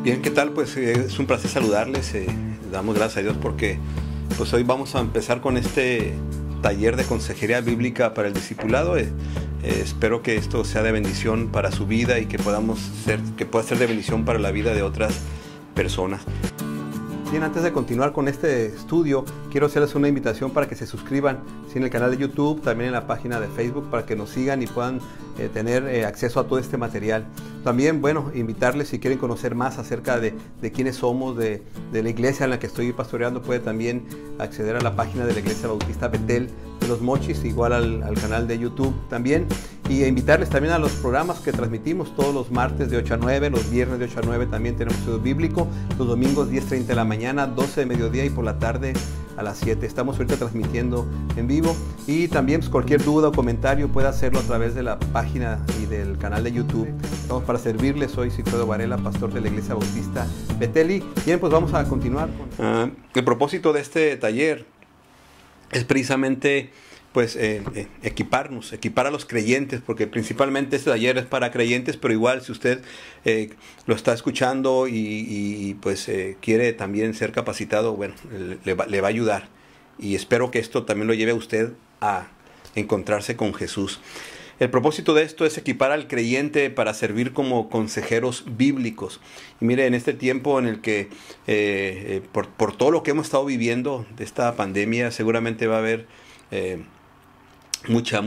Bien, ¿qué tal? Pues es un placer saludarles. Damos gracias a Dios porque pues hoy vamos a empezar con este taller de consejería bíblica para el discipulado. Espero que esto sea de bendición para su vida y que pueda ser de bendición para la vida de otras personas. Bien, antes de continuar con este estudio, quiero hacerles una invitación para que se suscriban en el canal de YouTube, también en la página de Facebook, para que nos sigan y puedan tener acceso a todo este material. También, bueno, invitarles, si quieren conocer más acerca de quiénes somos, de la iglesia en la que estoy pastoreando, puede también acceder a la página de la Iglesia Bautista Betel de Los Mochis, igual al canal de YouTube también. Y invitarles también a los programas que transmitimos todos los martes de 8 a 9, los viernes de 8 a 9 también tenemos estudio bíblico, los domingos 10:30 de la mañana, 12 de mediodía y por la tarde a las 7. Estamos ahorita transmitiendo en vivo y también pues, cualquier duda o comentario puede hacerlo a través de la página y del canal de YouTube. Estamos para servirles. Soy Sigfredo Varela, pastor de la Iglesia Bautista Betel. Bien, pues vamos a continuar. El propósito de este taller es precisamente pues equipar a los creyentes, porque principalmente este taller es para creyentes, pero igual si usted lo está escuchando y pues quiere también ser capacitado, bueno, le va a ayudar. Y espero que esto también lo lleve a usted a encontrarse con Jesús. El propósito de esto es equipar al creyente para servir como consejeros bíblicos. Y mire, en este tiempo en el que por todo lo que hemos estado viviendo de esta pandemia, seguramente va a haber mucha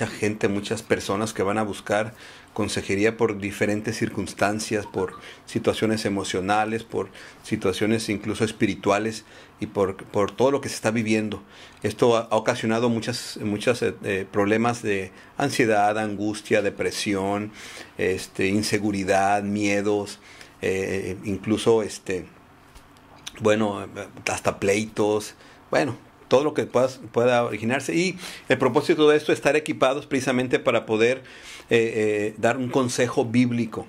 gente, muchas personas que van a buscar consejería por diferentes circunstancias, por situaciones emocionales, por situaciones incluso espirituales y por todo lo que se está viviendo. Esto ha ocasionado muchos problemas de ansiedad, angustia, depresión, inseguridad, miedos, incluso hasta pleitos, todo lo que pueda originarse. Y el propósito de esto es estar equipados precisamente para poder dar un consejo bíblico.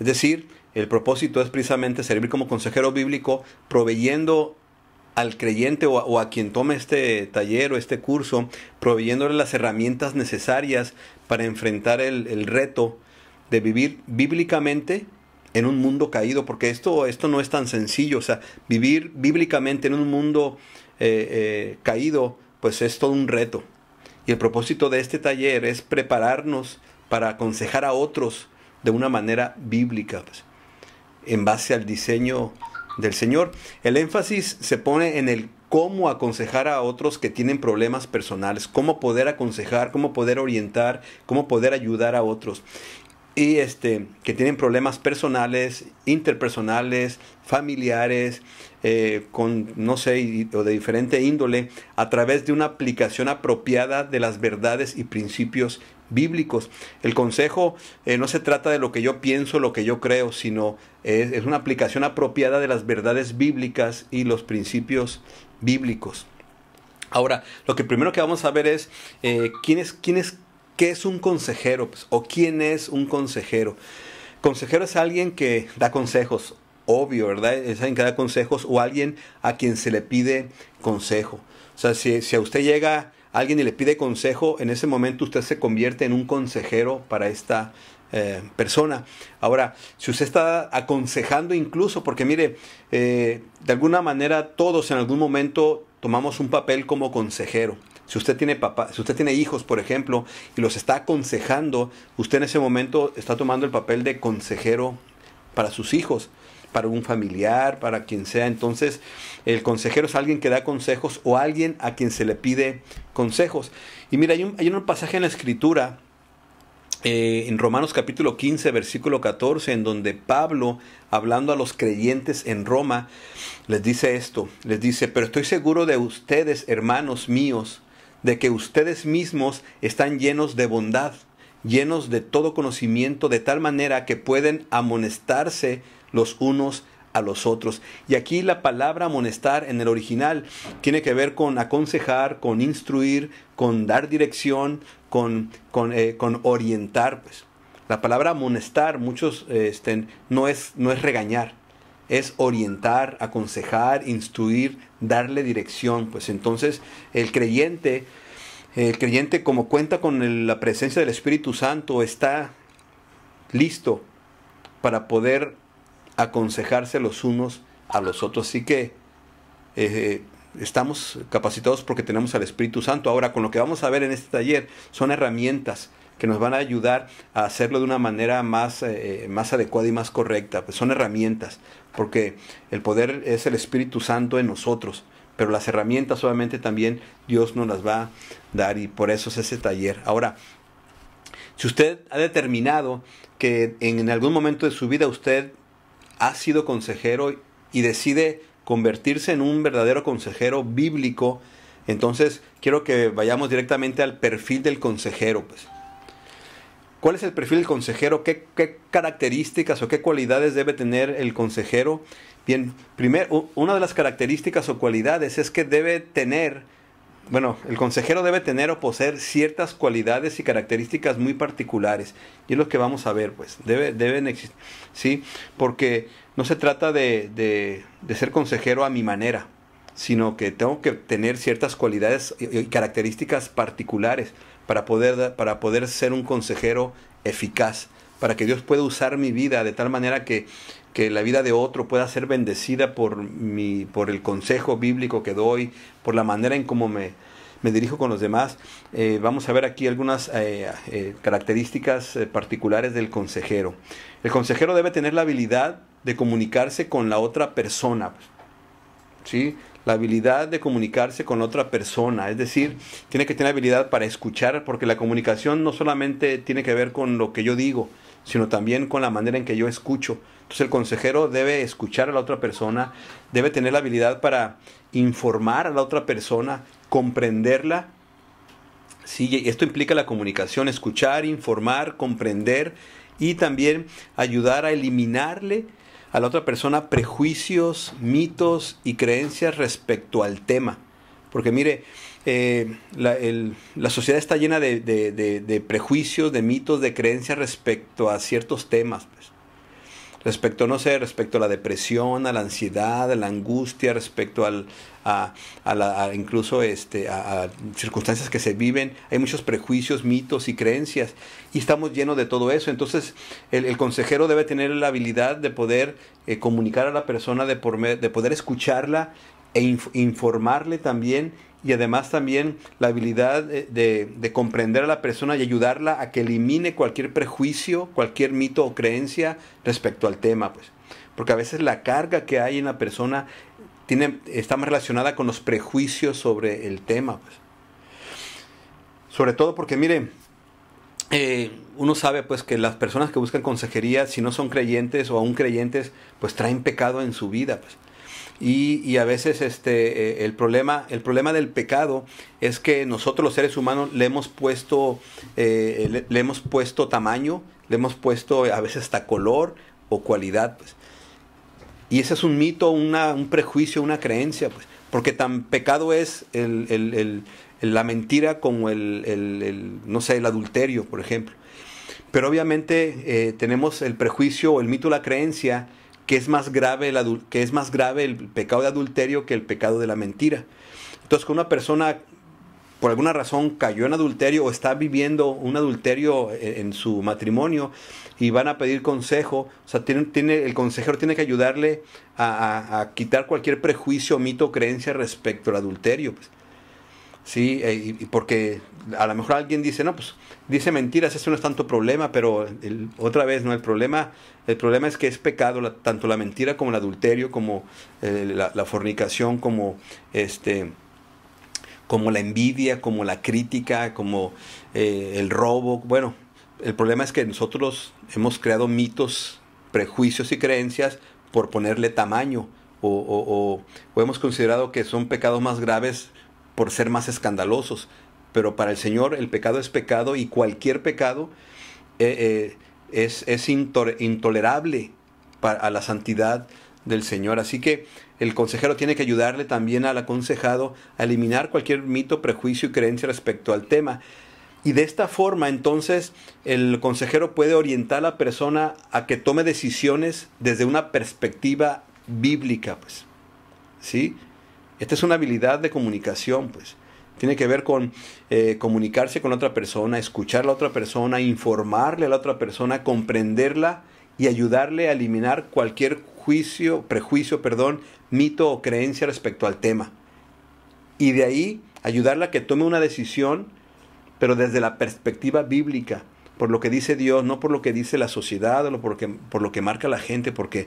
Es decir, el propósito es precisamente servir como consejero bíblico, proveyendo al creyente o a quien tome este taller o este curso, proveyéndole las herramientas necesarias para enfrentar el reto de vivir bíblicamente en un mundo caído, porque esto no es tan sencillo. O sea, vivir bíblicamente en un mundo caído, pues es todo un reto. Y el propósito de este taller es prepararnos para aconsejar a otros de una manera bíblica, pues, en base al diseño del Señor. El énfasis se pone en el cómo aconsejar a otros que tienen problemas personales, cómo poder aconsejar, cómo poder orientar, cómo poder ayudar a otros. Y que tienen problemas personales, interpersonales, familiares, o de diferente índole, a través de una aplicación apropiada de las verdades y principios bíblicos. El consejo no se trata de lo que yo pienso, lo que yo creo, sino es una aplicación apropiada de las verdades bíblicas y los principios bíblicos. Ahora, lo que primero que vamos a ver es ¿qué es un consejero? Pues, ¿o quién es un consejero? Consejero es alguien que da consejos, obvio, ¿verdad? Es alguien que da consejos o alguien a quien se le pide consejo. O sea, si a usted llega alguien y le pide consejo, en ese momento usted se convierte en un consejero para esta persona. Ahora, si usted está aconsejando incluso, porque mire, de alguna manera todos en algún momento tomamos un papel como consejero. Si usted tiene hijos, por ejemplo, y los está aconsejando, usted en ese momento está tomando el papel de consejero para sus hijos, para un familiar, para quien sea. Entonces, el consejero es alguien que da consejos o alguien a quien se le pide consejos. Y mira, hay un pasaje en la Escritura, en Romanos capítulo 15, versículo 14, en donde Pablo, hablando a los creyentes en Roma, les dice esto. Les dice: pero estoy seguro de ustedes, hermanos míos, de que ustedes mismos están llenos de bondad, llenos de todo conocimiento, de tal manera que pueden amonestarse los unos a los otros. Y aquí la palabra amonestar en el original tiene que ver con aconsejar, con instruir, con dar dirección, con orientar. Pues. La palabra amonestar, muchos no es regañar, es orientar, aconsejar, instruir, darle dirección. Pues entonces el creyente, como cuenta con la presencia del Espíritu Santo, está listo para poder aconsejarse los unos a los otros. Así que estamos capacitados porque tenemos al Espíritu Santo. Ahora, con lo que vamos a ver en este taller, son herramientas que nos van a ayudar a hacerlo de una manera más adecuada y más correcta. Pues son herramientas, porque el poder es el Espíritu Santo en nosotros, pero las herramientas obviamente también Dios nos las va a dar, y por eso es ese taller. Ahora, si usted ha determinado que en algún momento de su vida usted ha sido consejero y decide convertirse en un verdadero consejero bíblico, entonces quiero que vayamos directamente al perfil del consejero. Pues, ¿cuál es el perfil del consejero? ¿Qué características o qué cualidades debe tener el consejero? Bien, primero, una de las características o cualidades es que debe tener, el consejero debe tener o poseer ciertas cualidades y características muy particulares. Y es lo que vamos a ver, pues. Deben existir, ¿sí? Porque no se trata de ser consejero a mi manera, sino que tengo que tener ciertas cualidades y características particulares para poder ser un consejero eficaz, para que Dios pueda usar mi vida de tal manera que la vida de otro pueda ser bendecida por el consejo bíblico que doy, por la manera en cómo me dirijo con los demás. Vamos a ver aquí algunas características particulares del consejero. El consejero debe tener la habilidad de comunicarse con la otra persona, ¿sí? La habilidad de comunicarse con otra persona, es decir, tiene que tener habilidad para escuchar, porque la comunicación no solamente tiene que ver con lo que yo digo, sino también con la manera en que yo escucho. Entonces el consejero debe escuchar a la otra persona, debe tener la habilidad para informar a la otra persona, comprenderla. Sí, esto implica la comunicación, escuchar, informar, comprender y también ayudar a eliminarle a la otra persona prejuicios, mitos y creencias respecto al tema. Porque mire, la sociedad está llena de prejuicios, de mitos, de creencias respecto a ciertos temas. Pues. Respecto a la depresión, a la ansiedad, a la angustia, respecto incluso a circunstancias que se viven. Hay muchos prejuicios, mitos y creencias, y estamos llenos de todo eso. Entonces el consejero debe tener la habilidad de poder comunicar a la persona, de poder escucharla e informarle también, y además también la habilidad de comprender a la persona y ayudarla a que elimine cualquier prejuicio, cualquier mito o creencia respecto al tema, pues. Porque a veces la carga que hay en la persona está más relacionada con los prejuicios sobre el tema, pues. Sobre todo porque, mire, uno sabe pues que las personas que buscan consejería, si no son creyentes o aún creyentes, pues traen pecado en su vida, pues. Y a veces el problema del pecado es que nosotros los seres humanos le hemos puesto tamaño, le hemos puesto a veces hasta color o cualidad, pues. Y ese es un mito, un prejuicio, una creencia, pues, porque tan pecado es la mentira como no sé, el adulterio, por ejemplo. Pero obviamente tenemos el prejuicio o el mito, la creencia, que es más grave el pecado de adulterio que el pecado de la mentira. Entonces, cuando una persona por alguna razón cayó en adulterio o está viviendo un adulterio en su matrimonio y van a pedir consejo, o sea, el consejero tiene que ayudarle a quitar cualquier prejuicio, mito o creencia respecto al adulterio, pues. Sí, porque a lo mejor alguien dice, no, pues dice mentiras, eso no es tanto problema, pero otra vez, no, el problema es que es pecado, tanto la mentira como el adulterio, como la fornicación, como la envidia, como la crítica, como el robo. Bueno, el problema es que nosotros hemos creado mitos, prejuicios y creencias por ponerle tamaño, o hemos considerado que son pecados más graves por ser más escandalosos. Pero para el Señor el pecado es pecado, y cualquier pecado es intolerable a la santidad del Señor. Así que el consejero tiene que ayudarle también al aconsejado a eliminar cualquier mito, prejuicio y creencia respecto al tema. Y de esta forma, entonces, el consejero puede orientar a la persona a que tome decisiones desde una perspectiva bíblica, pues. ¿Sí? Esta es una habilidad de comunicación, pues. Tiene que ver con comunicarse con la otra persona, escuchar a la otra persona, informarle a la otra persona, comprenderla y ayudarle a eliminar cualquier prejuicio, mito o creencia respecto al tema. Y de ahí ayudarla a que tome una decisión, pero desde la perspectiva bíblica, por lo que dice Dios, no por lo que dice la sociedad o por lo que marca la gente, porque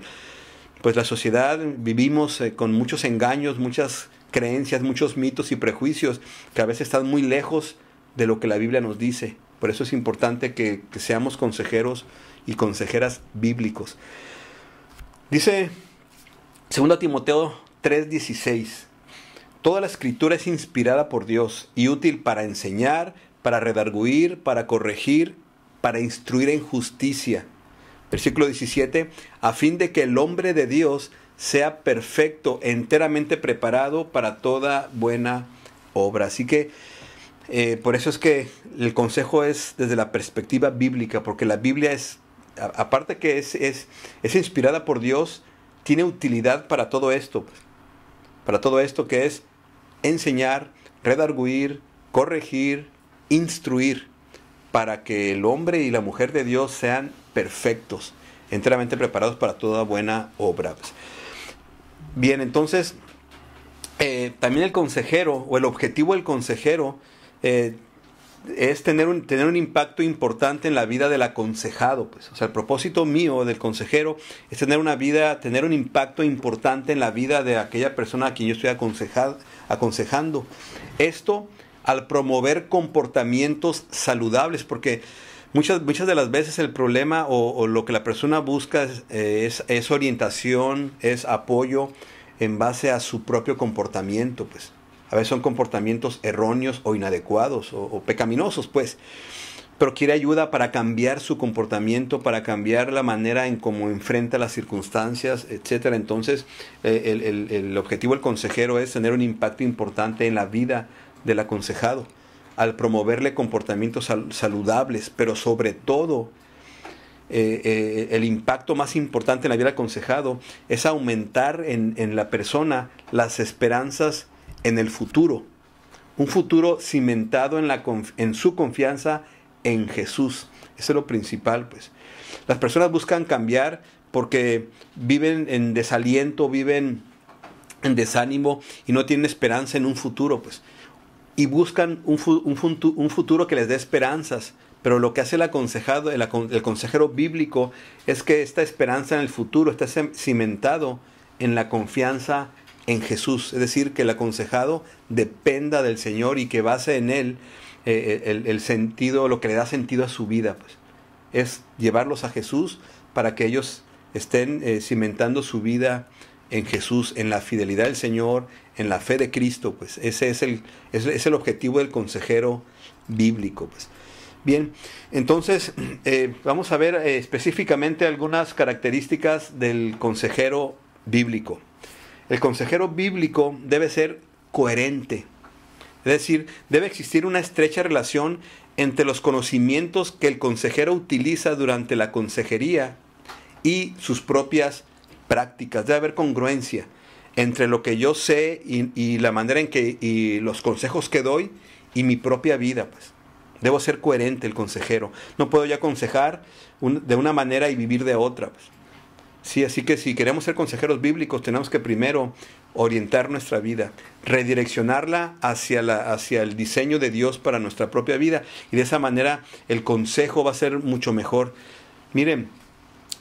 pues la sociedad vivimos con muchos engaños, muchas creencias, muchos mitos y prejuicios que a veces están muy lejos de lo que la Biblia nos dice. Por eso es importante que seamos consejeros y consejeras bíblicos. Dice 2 Timoteo 3:16: toda la escritura es inspirada por Dios y útil para enseñar, para redarguir, para corregir, para instruir en justicia. Versículo 17: a fin de que el hombre de Dios sea perfecto, enteramente preparado para toda buena obra. Así que por eso es que el consejo es desde la perspectiva bíblica, porque la Biblia es, aparte que es inspirada por Dios, tiene utilidad para todo esto. Para todo esto que es enseñar, redarguir, corregir, instruir, para que el hombre y la mujer de Dios sean perfectos, enteramente preparados para toda buena obra. Bien, entonces, también el consejero, o el objetivo del consejero, es tener un impacto importante en la vida del aconsejado. Pues. O sea, el propósito mío del consejero es tener un impacto importante en la vida de aquella persona a quien yo estoy aconsejando. Esto al promover comportamientos saludables, porque muchas de las veces el problema o lo que la persona busca es orientación, es apoyo en base a su propio comportamiento, pues. A veces son comportamientos erróneos o inadecuados o pecaminosos, pues. Pero quiere ayuda para cambiar su comportamiento, para cambiar la manera en cómo enfrenta las circunstancias, etc. Entonces, el objetivo del consejero es tener un impacto importante en la vida del aconsejado, al promoverle comportamientos saludables, pero sobre todo, el impacto más importante en la vida del aconsejado es aumentar en la persona las esperanzas en el futuro, un futuro cimentado en su confianza en Jesús. Eso es lo principal, pues. Las personas buscan cambiar porque viven en desaliento, viven en desánimo y no tienen esperanza en un futuro, pues. Y buscan un futuro que les dé esperanzas. Pero lo que hace el consejero bíblico es que esta esperanza en el futuro está cimentado en la confianza en Jesús. Es decir, que el aconsejado dependa del Señor y que base en Él el sentido, lo que le da sentido a su vida. Pues. Es llevarlos a Jesús para que ellos estén cimentando su vida en Jesús, en la fidelidad del Señor, en la fe de Cristo. Pues. Ese es el objetivo del consejero bíblico. Pues. Bien, entonces vamos a ver específicamente algunas características del consejero bíblico. El consejero bíblico debe ser coherente, es decir, debe existir una estrecha relación entre los conocimientos que el consejero utiliza durante la consejería y sus propias prácticas. Debe haber congruencia entre lo que yo sé y la manera en que y los consejos que doy y mi propia vida, pues. Debo ser coherente el consejero. No puedo ya aconsejar de una manera y vivir de otra. Pues. Sí, así que si queremos ser consejeros bíblicos, tenemos que primero orientar nuestra vida, redireccionarla hacia el diseño de Dios para nuestra propia vida. Y de esa manera el consejo va a ser mucho mejor. Miren,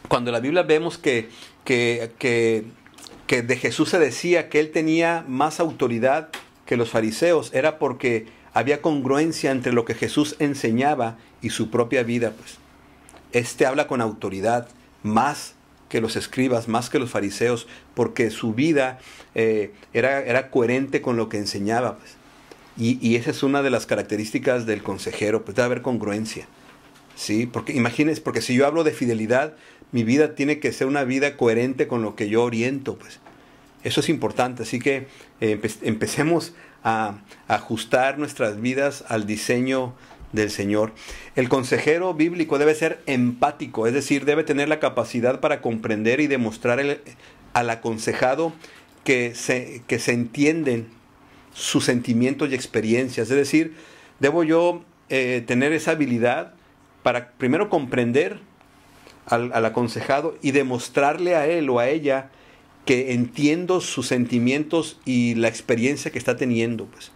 cuando en la Biblia vemos que de Jesús se decía que Él tenía más autoridad que los fariseos, era porque había congruencia entre lo que Jesús enseñaba y su propia vida. Pues. Habla con autoridad, más que los escribas, más que los fariseos, porque su vida era coherente con lo que enseñaba. Pues. Y esa es una de las características del consejero, pues debe haber congruencia. ¿Sí? Porque imagínense, porque si yo hablo de fidelidad, mi vida tiene que ser una vida coherente con lo que yo oriento. Pues. Eso es importante, así que empecemos a ajustar nuestras vidas al diseño del Señor. El consejero bíblico debe ser empático, es decir, debe tener la capacidad para comprender y demostrar al aconsejado que se entienden sus sentimientos y experiencias. Es decir, debo yo tener esa habilidad para primero comprender al aconsejado y demostrarle a él o a ella que entiendo sus sentimientos y la experiencia que está teniendo, pues.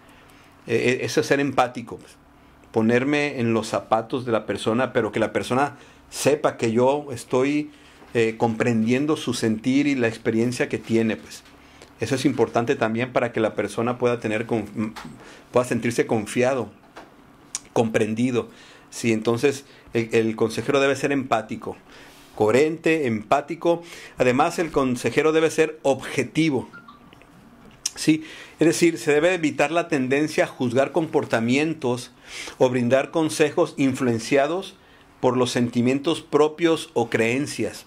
Eso es ser empático, pues. Ponerme en los zapatos de la persona, pero que la persona sepa que yo estoy comprendiendo su sentir y la experiencia que tiene, pues. Eso es importante también para que la persona pueda sentirse confiado, comprendido. Sí, entonces el consejero debe ser empático, coherente, empático. Además, el consejero debe ser objetivo. Sí, es decir, se debe evitar la tendencia a juzgar comportamientos o brindar consejos influenciados por los sentimientos propios o creencias.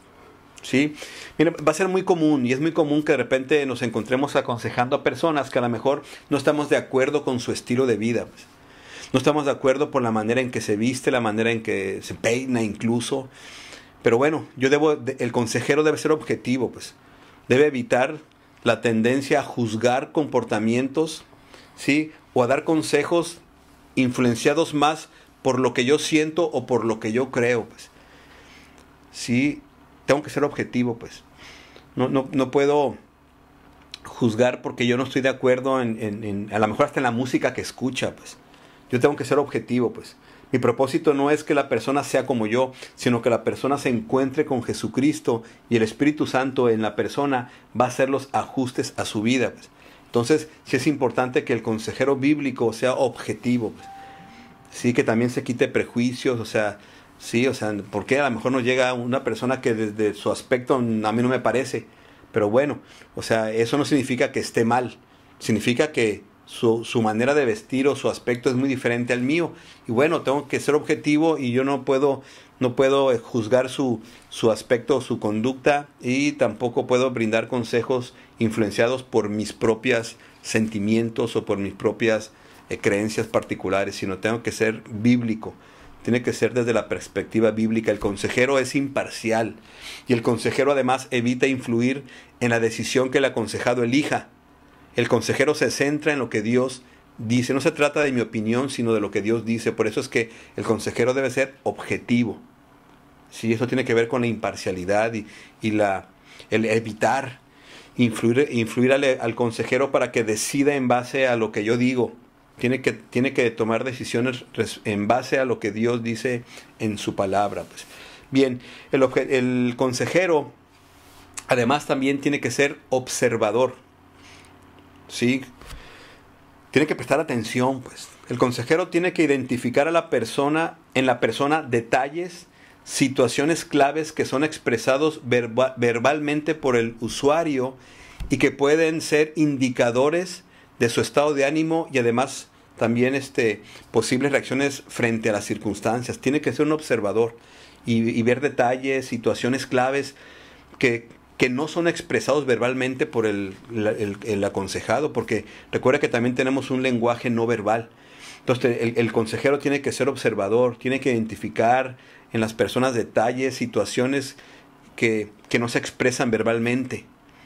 ¿Sí? Mira, va a ser muy común, y es muy común que de repente nos encontremos aconsejando a personas que a lo mejor no estamos de acuerdo con su estilo de vida, pues. No estamos de acuerdo por la manera en que se viste, la manera en que se peina incluso. Pero bueno, el consejero debe ser objetivo, pues. Debe evitar la tendencia a juzgar comportamientos, ¿sí? O a dar consejos influenciados más por lo que yo siento o por lo que yo creo, pues. Sí, tengo que ser objetivo, pues. No puedo juzgar porque yo no estoy de acuerdo a lo mejor hasta en la música que escucha, pues. Yo tengo que ser objetivo, pues. Mi propósito no es que la persona sea como yo, sino que la persona se encuentre con Jesucristo y el Espíritu Santo en la persona va a hacer los ajustes a su vida, pues. Entonces, sí es importante que el consejero bíblico sea objetivo, pues. Sí, que también se quite prejuicios, o sea, sí, o sea, porque a lo mejor nos llega una persona que desde su aspecto a mí no me parece, pero bueno, o sea, eso no significa que esté mal, significa que su manera de vestir o su aspecto es muy diferente al mío. Y bueno, tengo que ser objetivo y yo no puedo juzgar su aspecto o su conducta, y tampoco puedo brindar consejos influenciados por mis propios sentimientos o por mis propias creencias particulares, sino tengo que ser bíblico. Tiene que ser desde la perspectiva bíblica. El consejero es imparcial y el consejero además evita influir en la decisión que el aconsejado elija. El consejero se centra en lo que Dios dice. No se trata de mi opinión, sino de lo que Dios dice. Por eso es que el consejero debe ser objetivo. Sí, eso tiene que ver con la imparcialidad y el evitar influir al consejero para que decida en base a lo que yo digo. Tiene que tomar decisiones en base a lo que Dios dice en su palabra, pues. Bien, el consejero además también tiene que ser observador. Sí, tiene que prestar atención, pues. El consejero tiene que identificar en la persona detalles, situaciones claves que son expresados verbalmente por el usuario y que pueden ser indicadores de su estado de ánimo y además también posibles reacciones frente a las circunstancias. Tiene que ser un observador y ver detalles, situaciones claves que no son expresados verbalmente por el aconsejado, porque recuerda que también tenemos un lenguaje no verbal. Entonces el consejero tiene que ser observador, tiene que identificar en las personas detalles, situaciones que no se expresan verbalmente,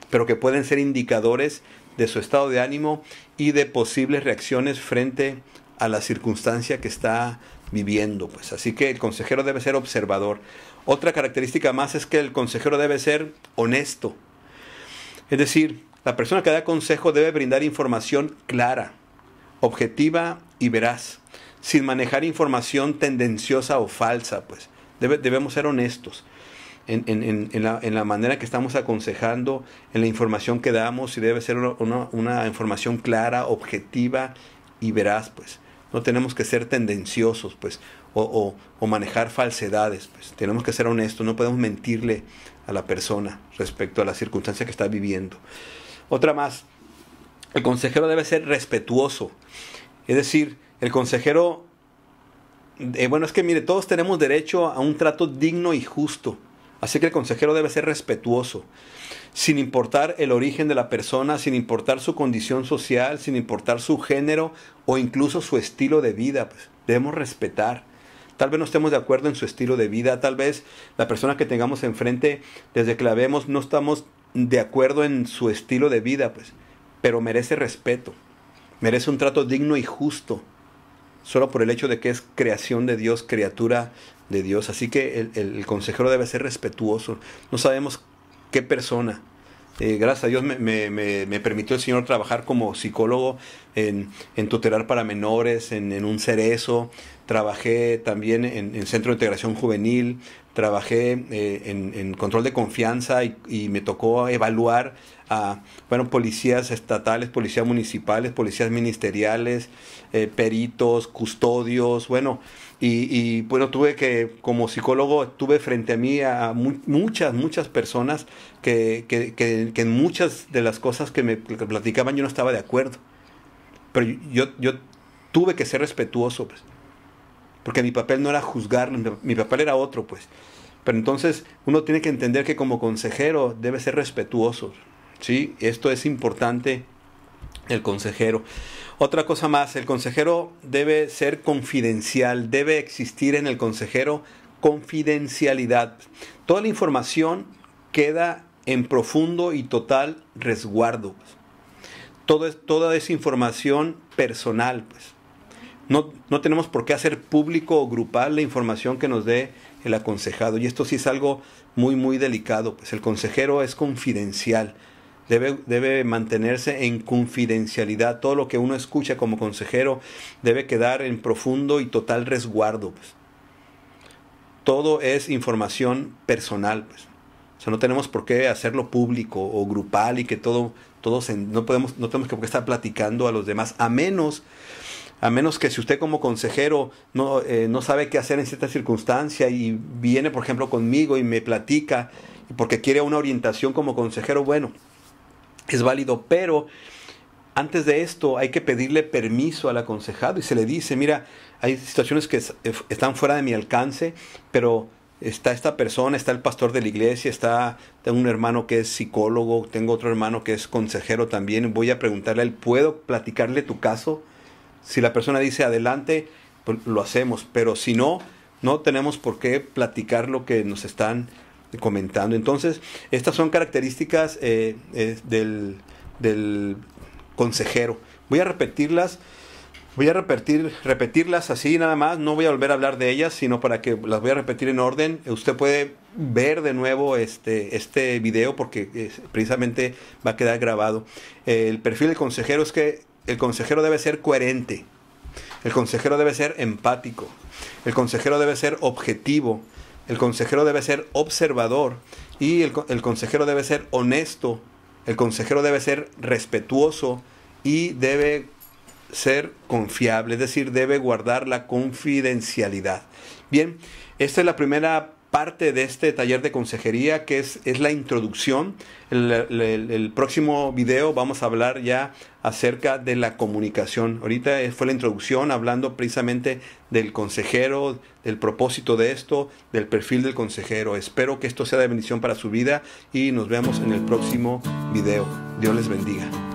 pero que pueden ser indicadores de su estado de ánimo y de posibles reacciones frente a la circunstancia que está viviendo, pues. Así que el consejero debe ser observador. Otra característica más es que el consejero debe ser honesto. Es decir, la persona que da consejo debe brindar información clara, objetiva y veraz, sin manejar información tendenciosa o falsa, pues. Debemos ser honestos en la manera que estamos aconsejando, en la información que damos, y debe ser una información clara, objetiva y veraz, pues. No tenemos que ser tendenciosos, pues, o manejar falsedades, pues. Tenemos que ser honestos, no podemos mentirle a la persona respecto a la circunstancia que está viviendo. Otra más, el consejero debe ser respetuoso. Es decir, el consejero, es que mire, todos tenemos derecho a un trato digno y justo. Así que el consejero debe ser respetuoso, sin importar el origen de la persona, sin importar su condición social, sin importar su género o incluso su estilo de vida, pues. Debemos respetar. Tal vez no estemos de acuerdo en su estilo de vida, tal vez la persona que tengamos enfrente, desde que la vemos, no estamos de acuerdo en su estilo de vida, pues. Pero merece respeto, merece un trato digno y justo, solo por el hecho de que es creación de Dios, criatura de Dios. Así que el consejero debe ser respetuoso. No sabemos qué persona. Gracias a Dios me permitió el Señor trabajar como psicólogo en tutelar para menores, en un cerezo. Trabajé también en Centro de Integración Juvenil. Trabajé en control de confianza y me tocó evaluar a policías estatales, policías municipales, policías ministeriales, peritos, custodios, tuve que, como psicólogo, tuve frente a mí a muchas personas que en muchas de las cosas que me platicaban yo no estaba de acuerdo. Pero yo tuve que ser respetuoso, pues, porque mi papel no era juzgar, mi papel era otro, pues. Pero entonces uno tiene que entender que como consejero debe ser respetuoso, ¿sí? Esto es importante, el consejero. Otra cosa más, el consejero debe ser confidencial, debe existir en el consejero confidencialidad. Toda la información queda en profundo y total resguardo. Toda esa información personal, pues. No tenemos por qué hacer público o grupal la información que nos dé el aconsejado. Y esto sí es algo muy delicado. Pues el consejero es confidencial. Debe mantenerse en confidencialidad. Todo lo que uno escucha como consejero debe quedar en profundo y total resguardo. Pues. Todo es información personal. Pues. O sea, no tenemos por qué hacerlo público o grupal y que no tenemos por qué estar platicando a los demás, a menos que si usted como consejero no sabe qué hacer en cierta circunstancia y viene, por ejemplo, conmigo y me platica porque quiere una orientación como consejero, bueno, es válido, pero antes de esto hay que pedirle permiso al aconsejado y se le dice, mira, hay situaciones que están fuera de mi alcance, pero está esta persona, está el pastor de la iglesia, tengo un hermano que es psicólogo, tengo otro hermano que es consejero también, voy a preguntarle a él, ¿puedo platicarle tu caso? Si la persona dice adelante, pues lo hacemos, pero si no tenemos por qué platicar lo que nos están comentando. Entonces, estas son características del consejero. Voy a repetirlas así nada más, no voy a volver a hablar de ellas, sino para que las voy a repetir en orden. Usted puede ver de nuevo este video porque precisamente va a quedar grabado. El perfil del consejero es que el consejero debe ser coherente, el consejero debe ser empático, el consejero debe ser objetivo, el consejero debe ser observador y el consejero debe ser honesto, el consejero debe ser respetuoso y debe ser confiable, es decir, debe guardar la confidencialidad. Bien, esta es la primera parte de este taller de consejería, que es la introducción. El próximo video vamos a hablar ya acerca de la comunicación. Ahorita fue la introducción hablando precisamente del consejero, del propósito de esto, del perfil del consejero. Espero que esto sea de bendición para su vida y nos vemos en el próximo video. Dios les bendiga.